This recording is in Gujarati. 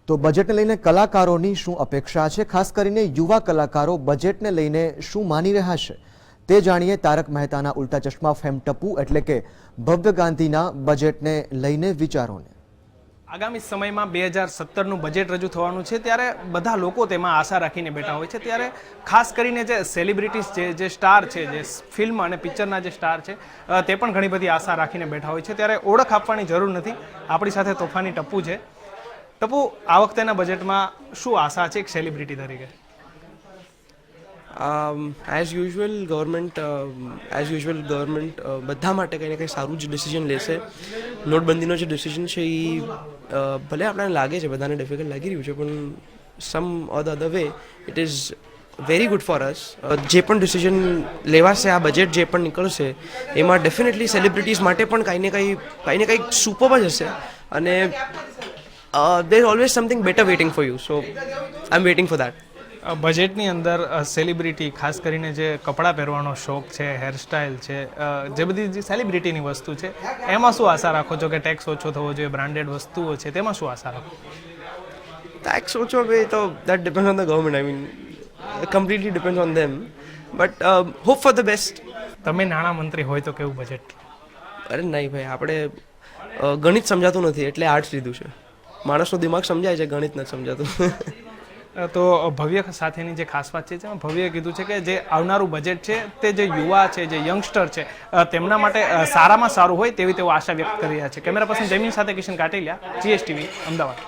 તો બજેટને લઈને કલાકારોની શું અપેક્ષા છે, ખાસ કરીને યુવા કલાકારો બજેટને લઈને શું માની રહ્યા છે તે જાણીએ તારક મહેતાના ઉલ્ટા ચશ્મા ફેમ ટપ્પુ એટલે કે ભવ્ય ગાંધીના બજેટને લઈને વિચારોને। આગામી સમયમાં 2017નું બજેટ રજૂ થવાનું છે ત્યારે બધા લોકો તેમાં આશા રાખીને બેઠા હોય છે। ત્યારે ખાસ કરીને જે સેલિબ્રિટીઝ છે, જે સ્ટાર છે, જે ફિલ્મ અને પિક્ચરના જે સ્ટાર છે તે પણ ઘણી બધી આશા રાખીને બેઠા હોય છે। ત્યારે ઓળખ આપવાની જરૂર નથી, આપણી સાથે તોફાની ટપ્પુ છે। ટપ્પુ, આ વખતેના બજેટમાં શું આશા છે એક સેલિબ્રિટી તરીકે? એઝ યુઝ્યુઅલ ગવર્મેન્ટ બધા માટે કંઈ ને કંઈ સારું જ ડિસિઝન લેશે। નોટબંધીનો જે ડિસિઝન છે એ ભલે આપણને લાગે છે, બધાને ડિફિકલ્ટ લાગી રહ્યું છે, પણ some or the other way it is very good for us. જે પણ ડિસિઝન લેવાશે, આ બજેટ જે પણ નીકળશે એમાં ડેફિનેટલી સેલિબ્રિટીઝ માટે પણ કંઈ ને કંઈ સુપર જ હશે અને there is always something better waiting for you, so I'm waiting for that। બજેટની અંદર સેલિબ્રિટી, ખાસ કરીને જે કપડાં પહેરવાનો શોખ છે, હેરસ્ટાઇલ છે, જે બધી જે સેલિબ્રિટીની વસ્તુ છે એમાં શું આશા રાખો છો? કે ટેક્સ ઓછો થવો જોઈએ, બ્રાન્ડેડ વસ્તુઓ છે તેમાં શું આશા રાખો? ટેક્સ ઓછો ભાઈ તો that depend on the government, I mean completely depend on them, but hope for the best. તમે નાણાં મંત્રી હોય તો કેવું બજેટ? અરે નહીં ભાઈ, આપણે ગણિત સમજાતું નથી એટલે આર્ટ્સ લીધું છે। માણસનું દિમાગ સમજાય છે, ગણિત નથી સમજાતું। તો ભવ્ય સાથેની જે ખાસ વાત છે તેમાં ભવ્યએ કીધું છે કે જે આવનારું બજેટ છે તે જે યુવા છે, જે યંગસ્ટર છે તેમના માટે સારામાં સારું હોય તેવી તેઓ આશા વ્યક્ત કરી રહ્યા છે। કેમેરા પર્સન જમીન સાથે કિશન કાટેલિયા, GSTV, અમદાવાદ।